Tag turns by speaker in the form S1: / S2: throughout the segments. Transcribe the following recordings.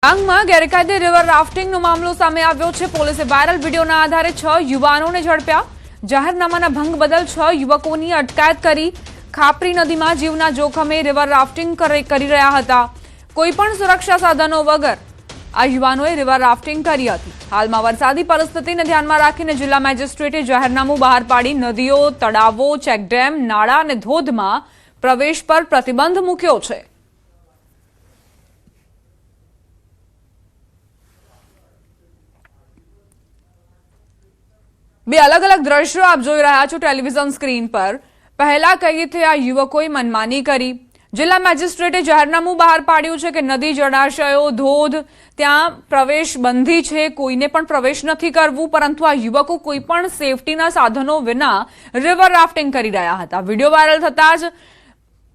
S1: ડાંગમાં ગેરકાયદે રિવર રાફ્ટિંગનો મામલો સામે આવ્યો છે। પોલીસે વાયરલ વીડિયોના આધારે 6 યુવાનોને ઝડપ્યા। જાહેરનામાના ભંગ બદલ 6 યુવકોની અટકાયત કરી। ખાપરી નદીમાં જીવના જોખમે રિવર રાફ્ટિંગ કરી રહ્યા હતા। કોઈપણ સુરક્ષા સાધનો વગર આ યુવાનોએ રિવર રાફ્ટિંગ કરી હતી। હાલમાં વરસાદી પરિસ્થિતિને ધ્યાનમાં રાખીને જિલ્લા મેજિસ્ટ્રેટે જાહેરનામું બહાર પાડી નદીઓ, તળાવો, ચેકડેમ, નાળા અને ધોધમાં પ્રવેશ પર પ્રતિબંધ મૂક્યો છે। બે અલગ અલગ દ્રશ્યો આપ જોઈ રહ્યા છો ટેલિવિઝન સ્ક્રીન પર। પહેલા કહીએ તો આ યુવકોએ મનમાની કરી। જિલ્લા મેજિસ્ટ્રેટે જાહેરનામું બહાર પાડ્યું છે કે નદી, જળાશયો, ધોધ ત્યાં પ્રવેશ બંધી છે, કોઈને પણ પ્રવેશ નથી કરવું। પરંતુ આ યુવકો કોઈ પણ સેફટીના સાધનો વિના રિવર રાફ્ટિંગ કરી રહ્યા હતા। વિડીયો વાયરલ થતા જ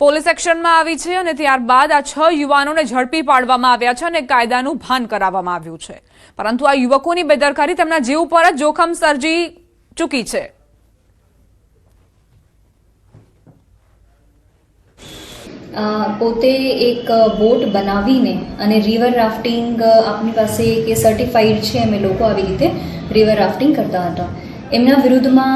S1: પોલીસ એક્શનમાં આવી છે અને ત્યારબાદ આ 6 યુવાનોને ઝડપી પાડવામાં આવ્યા છે અને કાયદાનું ભાન કરાવવામાં આવ્યું છે। પરંતુ આ યુવકોની બેદરકારી તેમના જીવ પર જ જોખમ સર્જી ચૂકી છે।
S2: પોતે એક બોટ બનાવીને અને રિવર રાફ્ટિંગ આપણી પાસે કે સર્ટિફાઈડ છે અમે લોકો આવી રીતે રિવર રાફ્ટિંગ કરતા હતા। એમના વિરુદ્ધમાં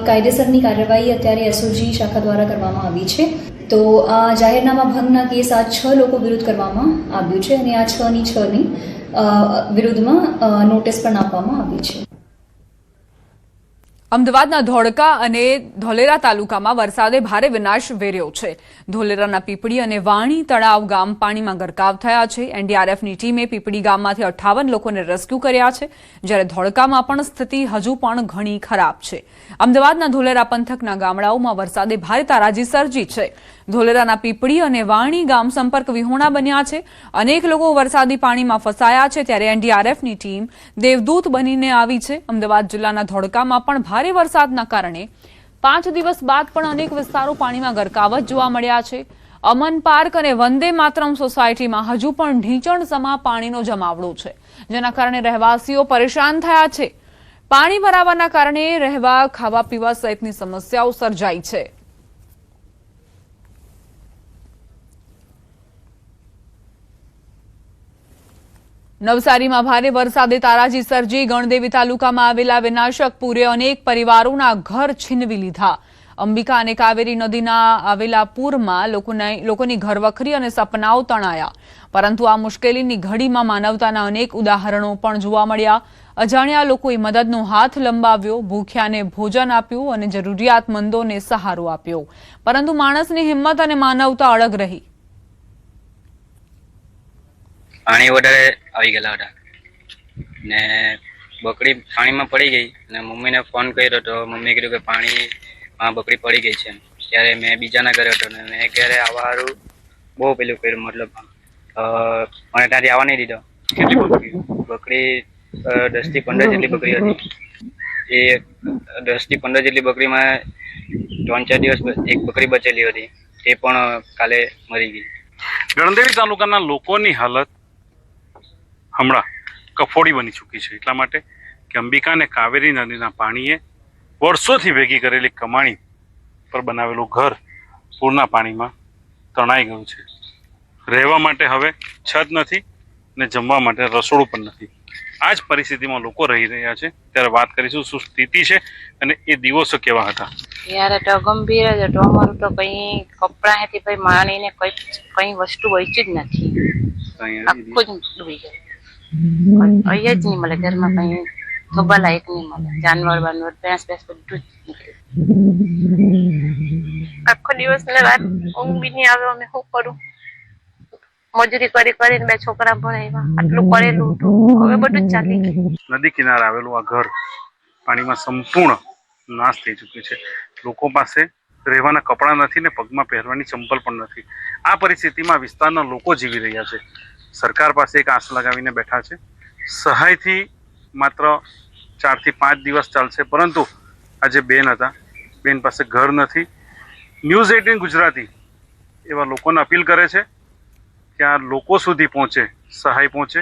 S2: કાયદેસરની કાર્યવાહી અત્યારે એસઓજી શાખા દ્વારા કરવામાં આવી છે। તો આ જાહેરનામા ભંગના કેસ આ 6 લોકો વિરુદ્ધ કરવામાં આવ્યું છે અને આ 6ની વિરુદ્ધમાં નોટિસ પણ આપવામાં આવી છે।
S1: અમદાવાદના ધોળકા અને ધોલેરા તાલુકામાં વરસાદે ભારે વિનાશ વેર્યો છે। ધોલેરાના પીપળી અને વાણી તળાવ ગામ પાણીમાં ગરકાવ થયા છે। એનડીઆરએફની ટીમે પીપળી ગામમાંથી 58 લોકોને રેસ્ક્યુ કર્યા છે, જ્યારે ધોળકામાં પણ સ્થિતિ હજુ પણ ઘણી ખરાબ છે। અમદાવાદના ધોલેરા પંથકના ગામડાઓમાં વરસાદે ભારે તારાજી સર્જી છે। ધોલેરાના પીપળી અને વાણી ગામ સંપર્ક વિહોણા બન્યા છે। અનેક લોકો વરસાદી પાણીમાં ફસાયા છે, ત્યારે એનડીઆરએફની ટીમ દેવદૂત બનીને આવી છે। અમદાવાદ જિલ્લાના ધોળકામાં પણ ભારે વરસાદના કારણે 5 દિવસ બાદ પણ અનેક વિસ્તારો પાણીમાં ગરકાવ જોવા મળ્યા છે। અમન પાર્ક અને વંદે માતરમ સોસાયટીમાં હજુ પણ ઢીંચણસમા પાણીનો જમાવડો છે, જેના કારણે રહેવાસીઓ પરેશાન થયા છે। પાણી ભરાવાના કારણે રહેવા, ખાવા પીવા સહિતની સમસ્યાઓ સર્જાઈ છે। નવસારીમાં ભારે વરસાદે તારાજી સર્જી। ગણદેવી તાલુકામાં આવેલા વિનાશક પૂરે અનેક પરિવારોના ઘર છીનવી લીધા। અંબિકા અને કાવેરી નદીના આવેલા પૂરમાં લોકોની ઘરવખરી અને સપનાઓ તણાયા। પરંતુ આ મુશ્કેલીની ઘડીમાં માનવતાના અનેક ઉદાહરણો પણ જોવા મળ્યા। અજાણ્યા લોકોએ મદદનો હાથ લંબાવ્યો, ભૂખ્યાને ભોજન આપ્યું અને જરૂરિયાતમંદોને સહારો આપ્યો। પરંતુ માણસની હિંમત અને માનવતા અડગ રહી।
S3: પાણી વધારે આવી ગયેલા હતા ને બકરી પાણીમાં પડી ગઈ અને મમ્મીને ફોન કર્યો તો મમ્મીએ કીધું કે પાણીમાં બકરી પડી ગઈ છે। ત્યારે મેં બીજાના ઘરે હતો ને મેં ઘરે આવવાનું બહુ પેલું કર્યું, મતલબ મને ત્યાંથી આવવા નહીં દીધો। બકરી 10 થી 15 જેટલી બકરી હતી। એ 10 થી 15 જેટલી બકરીમાં 3-4 દિવસ એક બકરી બચેલી હતી, એ પણ કાલે મરી ગઈ।
S4: ગણદેવી તાલુકાના લોકોની હાલત હમણાં કફોડી બની ચૂકી છે, એટલા માટે કે અંબિકા અને કાવેરી નદીના પાણીએ વર્ષોથી ભેગી કરેલી કમાણી પર બનાવેલું ઘર પૂરના પાણીમાં તણાઈ ગયું છે। રહેવા માટે હવે છત નથી ને જમવા માટે રસોડું પણ નથી। આ જ પરિસ્થિતિમાં લોકો રહી રહ્યા છે। ત્યારે વાત કરીશું શું સ્થિતિ છે અને એ દિવસો કેવા હતા।
S5: ત્યારે તો ગંભીર જ હતો। અમારું તો કઈ કપડાથી કઈ માણીને કઈ વસ્તુ બચી જ નથી, આખું જ ડૂબી ગયું। અહીંયા જ નહીં મળે, ઘરમાં કઈ થોબા લાયક નહીં મળે, જાનવર બાનવર ભેંસ બધું જ નીકળ્યું। આખો દિવસ ને રાત ઊંઘ બી નહીં આવે। અમે શું કરું, મજૂરી કરીને 2 છોકરા ભણાવ્યા, આટલું કરેલું હતું, હવે બધું જ ચાલી ગયું।
S4: નદી કિનારે આવેલું આ ઘર પાણીમાં સંપૂર્ણ નાશ થઈ ચૂક્યું છે। લોકો પાસે રહેવાના કપડાં નથી ને પગમાં પહેરવાની ચંપલ પણ નથી। આ પરિસ્થિતિમાં વિસ્તારના લોકો જીવી રહ્યા છે। સરકાર પાસે એક આસ લગાવીને બેઠા છે, સહાયથી માત્ર 4 થી 5 દિવસ ચાલશે। પરંતુ આજે બેન હતા, બેન પાસે ઘર નથી। ન્યૂઝ 18 ગુજરાતી એવા લોકોને અપીલ કરે છે કે આ લોકો સુધી પહોંચે, સહાય પહોંચે।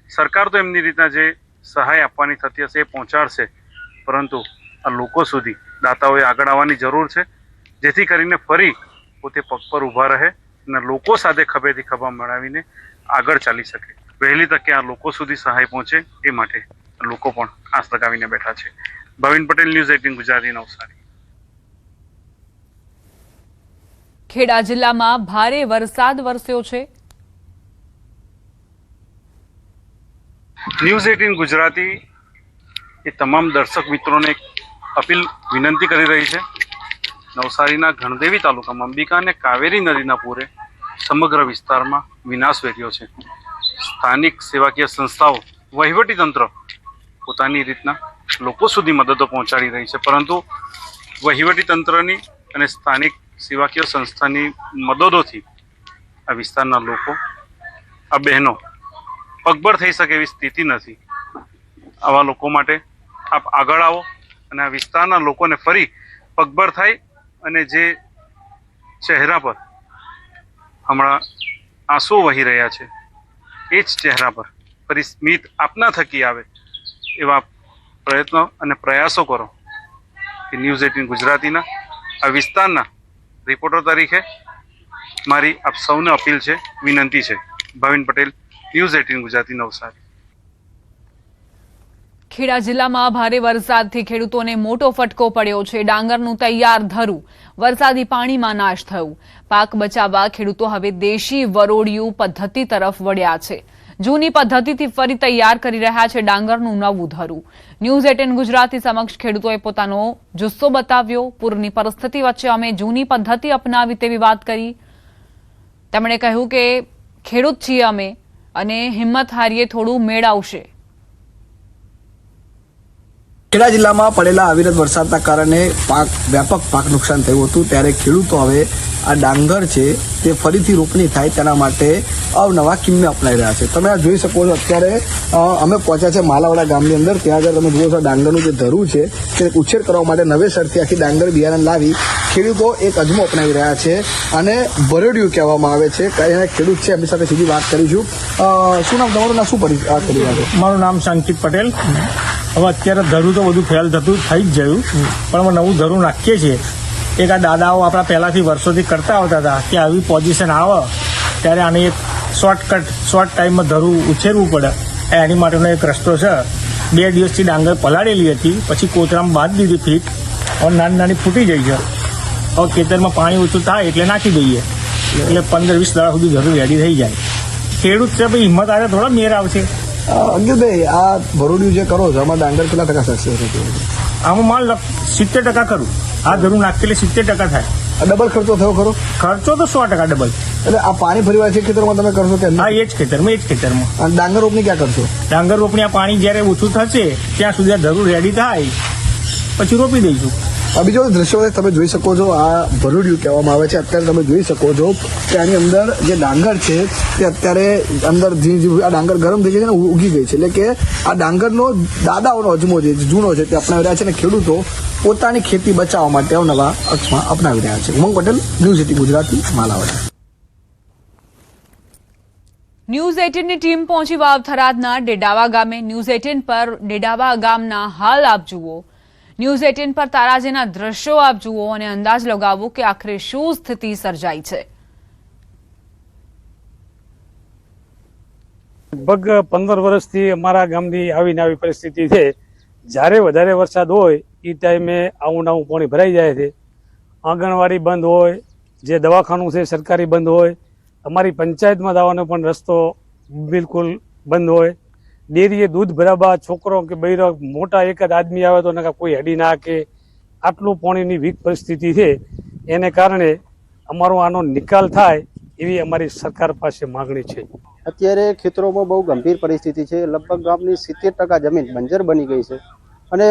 S4: સરકાર તો એમની રીતના જે સહાય આપવાની થતી હશે એ પહોંચાડશે, પરંતુ આ લોકો સુધી દાતાઓએ આગળ આવવાની જરૂર છે, જેથી કરીને ફરી પોતે પગ પર ઊભા રહે અને લોકો સાથે ખભેથી ખભા મળાવીને આગળ ચાલી શકે। વહેલી તકે આ લોકો સુધી સહાય પહોંચે એ માટે લોકો પણ આસ લગાવીને બેઠા છે. ભાવિન પટેલ, ન્યૂઝ 18 ગુજરાતી, નવસારી.
S1: ખેડા જિલ્લામાં ભારે વરસાદ વરસ્યો છે.
S4: ન્યૂઝ 18 ગુજરાતી એ તમામ દર્શક મિત્રોને એક અપીલ વિનંતી કરી રહી છે. નવસારીના ગણદેવી તાલુકામાં અંબિકા અને કાવેરી નદીના પૂરે સમગ્ર વિસ્તારમાં વિનાશ વેર્યો છે. સ્થાનિક સેવાકીય સંસ્થાઓ, વહીવટી તંત્ર પોતાની રીતના લોકો સુધી મદદો પહોંચાડી રહી છે, પરંતુ વહીવટી તંત્રની અને સ્થાનિક સેવાકીય સંસ્થાની મદદોથી આ વિસ્તારના લોકો, આ બહેનો પગભર થઈ શકે એવી સ્થિતિ નથી. આવા લોકો માટે આપ આગળ આવો અને આ વિસ્તારના લોકોને ફરી પગભર થાય અને જે ચહેરા પર હમણાં આંસુ વહી રહ્યા છે એ જ ચહેરા પર ફરી સ્મિત આપના થકી આવે એવા પ્રયત્નો અને પ્રયાસો કરો. કે ન્યૂઝ 18 ગુજરાતીના આ વિસ્તારના રિપોર્ટર તરીકે મારી આપ સૌને અપીલ છે, વિનંતી છે. ભાવિન પટેલ, ન્યૂઝ 18 ગુજરાતી, નવસારી.
S1: ખેડા જિલ્લામાં ભારે વરસાદથી ખેડૂતોને મોટો ફટકો પડ્યો છે. ડાંગરનું તૈયાર ધરું વરસાદી પાણીમાં નાશ થયું. પાક બચાવવા ખેડૂતો હવે દેશી વરોડિયું પદ્ધતિ તરફ વળ્યા છે. જૂની પદ્ધતિથી ફરી તૈયાર કરી રહ્યા છે ડાંગરનું નવું ધરું. ન્યૂઝ 18 ગુજરાતી સમક્ષ ખેડૂતોએ પોતાનો જુસ્સો બતાવ્યો. પૂરની પરિસ્થિતિ વચ્ચે અમે જૂની પદ્ધતિ અપનાવી તેવી વાત કરી. તેમણે કહ્યું કે ખેડૂત છીએ અમે અને હિંમત હારીએ થોડું મેળ આવશે.
S6: ખેડા જિલ્લામાં પડેલા અવિરત વરસાદના કારણે વ્યાપક પાક નુકસાન થયું હતું, ત્યારે ખેડૂતો હવે આ ડાંગર છે તે ફરીથી રોપણી થાય તેના માટે અવનવા કિમ્મે અપનાવી રહ્યા છે. તમે આ જોઈ શકો છો, અત્યારે અમે પહોંચ્યા છે માલાવાડા ગામની અંદર. ત્યાં આગળ તમે જુઓ છો ડાંગરનું જે ધરું છે તે ઉછેર કરવા માટે નવેસરથી આખી ડાંગર બિયારણ લાવી ખેડૂતો એક અજમો અપનાવી રહ્યા છે અને ભરેડિયું કહેવામાં આવે છે. ખેડૂત છે એમની સાથે સીધી વાત કરીશું. શું નામ તમારું? શું કરી રહ્યા છો?
S7: મારું નામ સંકિત પટેલ. હવે અત્યારે ધરું તો બધું ફેલ થતું થઈ જ ગયું, પણ અમે નવું ધરું નાખીએ છીએ. એક આ દાદાઓ આપણા પહેલાંથી વર્ષોથી કરતા આવતા હતા કે આવી પોઝિશન આવે ત્યારે આને એક શોર્ટ ટાઈમમાં ધરું ઉછેરવું પડે, એની માટેનો એક રસ્તો છે. 2 દિવસથી ડાંગર પલાળેલી હતી, પછી કોતરામાં બાંધી દીધી ફીટ, હવે નાની ફૂટી ગઈ છે. હવે ખેતરમાં પાણી ઓછું થાય એટલે નાખી દઈએ, એટલે 15-20 દાડા સુધી ધરું રેડી થઈ જાય. ખેડૂત છે ભાઈ, હિંમત આવે થોડા મેર આવશે.
S6: અંકિતભાઈ, આ ભરોડિયું જે કરો છો આમાં ડાંગર કેટલા ટકા સક્સેસ?
S7: આમાં માલ 70% કરું. આ ધરું નાખી એટલે 70% થાય.
S6: ડબલ ખર્ચો થયો ખરો?
S7: ખર્ચો તો 100% ડબલ.
S6: એટલે આ પાણી ફરી છે ખેતરમાં તમે કરશો કે?
S7: હા, એ જ ખેતરમાં.
S6: અને ડાંગર રોપણી ક્યાં કરશો?
S7: ડાંગર રોપણી આ પાણી જ્યારે ઓછું થશે ત્યાં સુધી આ ધરું રેડી થાય પછી રોપી દઈશું.
S6: બીજો દ્રશ્યો તમે જોઈ શકો છો, આ ભરોડિયું કહેવામાં આવે છે. અત્યારે તમે જોઈ શકો છો કે આની અંદર જે ડાંગર છે તે અત્યારે અંદર આ ડાંગર ગરમ થઈ જાય ને ઉગી ગઈ છે. એટલે કે આ ડાંગરનો દાદાઓનો અજમો જે જૂનો છે તે અપનાવી રહ્યા છે અને ખેડૂતો પોતાની ખેતી બચાવવા માટે અવનવા અક્ષમાં અપનાવી રહ્યા છે. ઉમંગ પટેલ, ન્યૂઝ 18 ગુજરાતી, માલાવાડા.
S1: ન્યૂઝ 18ની ટીમ પહોંચી વાવથરાદના ડેડાવા ગામે. ન્યૂઝ 18 પર ડેડાવા ગામના હાલ આપ જુઓ. ન્યૂઝ 18 પર તારાજીના દ્રશ્યો આપ જુઓ અને અંદાજ લગાવો કે આખરે શું સ્થિતિ સર્જાઈ છે.
S7: લગભગ 15 વર્ષથી અમારા ગામની આવીને આવી પરિસ્થિતિ છે. જ્યારે વધારે વરસાદ હોય એ ટાઈમે આવું પાણી ભરાઈ જાય છે. આંગણવાડી બંધ હોય, જે દવાખાનું છે સરકારી બંધ હોય, અમારી પંચાયતમાં જવાનો પણ રસ્તો બિલકુલ બંધ હોય. ડેરીએ દૂધ ભરાવવા છોકરો કે બૈરો મોટા એક જ આદમી આવે તો નકા કોઈ હડી ના કે આટલું પાણીની વીક પરિસ્થિતિ છે. એને કારણે અમારો આનો નિકાલ થાય એવી અમારી સરકાર પાસે માગણી છે.
S8: અત્યારે ખેતરોમાં બહુ ગંભીર પરિસ્થિતિ છે. લગભગ ગામની 70% જમીન બંજર બની ગઈ છે અને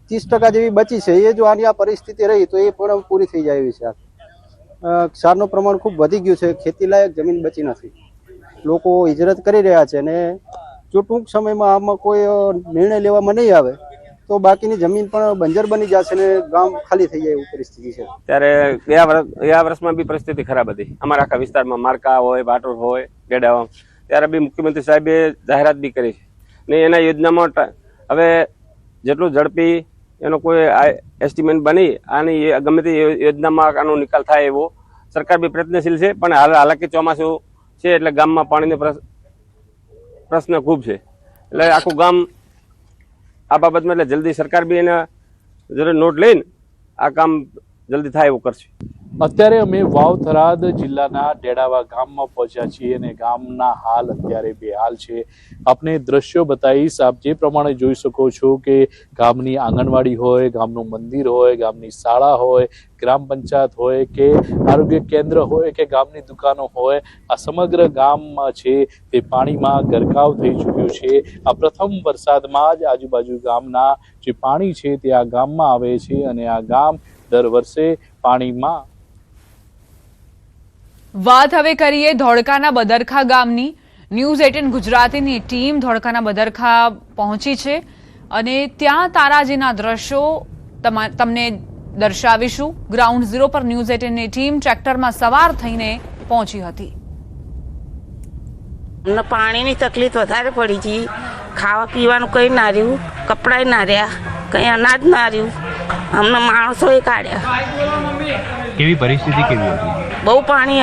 S8: 30% જેવી બચી છે. એ જો આની આ પરિસ્થિતિ રહી તો એ પણ પૂરી થઈ જાય એવી છે. ક્ષારનું પ્રમાણ ખૂબ વધી ગયું છે. ખેતીલાયક જમીન બચી નથી. લોકો હિજરત કરી રહ્યા છે અને જો ટૂંક સમયમાં આમાં કોઈ નિર્ણય લેવામાં નહીં આવે તો બાકીની જમીન પણ બંજર બની જશે અને ગામ ખાલી થઈ જાય એવી પરિસ્થિતિ છે.
S9: ત્યારે ગયા વર્ષમાં બી પરિસ્થિતિ ખરાબ હતી. અમારા આખા વિસ્તારમાં માર્કા હોય, બાટોર હોય, ગેડાવા, ત્યારે બી મુખ્યમંત્રી સાહેબે જાહેરાત બી કરી છે ને એના યોજનામાં હવે જેટલું ઝડપી એનો કોઈ એસ્ટિમેટ બની આની ગમે તે યોજનામાં આનો નિકાલ થાય એવો સરકાર બી પ્રયત્નશીલ છે. પણ હાલાકી ચોમાસું છે એટલે ગામમાં પાણીનો પ્રશ્ન ખૂબ છે, એટલે આખું ગામ આ બાબતમાં એટલે જલ્દી સરકાર બી એને જરૂર નોટ લઈને આ કામ જલ્દી થાય એવું કરશે.
S10: અત્યારે અમે વાવ થરાદ જિલ્લાના ડેડાવા ગામમાં પહોંચ્યા છીએ અને ગામના હાલ અત્યારે બેહાલ છે. આપને દ્રશ્યો બતાવીશ. આપ જે પ્રમાણે જોઈ શકો છો કે ગામની આંગણવાડી હોય, ગામનું મંદિર હોય, ગામની શાળા હોય, ગ્રામ પંચાયત હોય કે આરોગ્ય કેન્દ્ર હોય કે ગામની દુકાનો હોય, આ સમગ્ર ગામમાં છે તે પાણીમાં ગરકાવ થઈ ચૂક્યું છે. આ પ્રથમ વરસાદમાં જ આજુબાજુ ગામના જે પાણી છે તે આ ગામમાં આવે છે અને આ ગામ દર વર્ષે પાણીમાં.
S1: વાત હવે કરીએ ધોળકાના બદરખા ગામની. ન્યૂઝ 18 ગુજરાતીની ટીમ ધોળકાના બદરખા પહોંચી છે અને ત્યાં તારાજીના દ્રશ્યો તમને દર્શાવીશું. ગ્રાઉન્ડ ઝીરો પર ન્યૂઝ 18ની ટીમ ટ્રેક્ટરમાં સવાર થઈને પહોંચી હતી.
S5: અમને પાણીની તકલીફ વધારે પડી હતી. ખાવા પીવાનું કંઈ ના રહ્યું, કપડાં ના રહ્યા, કંઈ અનાજ ના રહ્યું. અમને માણસોએ કાઢ્યા.
S11: કેવી પરિસ્થિતિ કેવી હતી?
S5: બહુ પાણી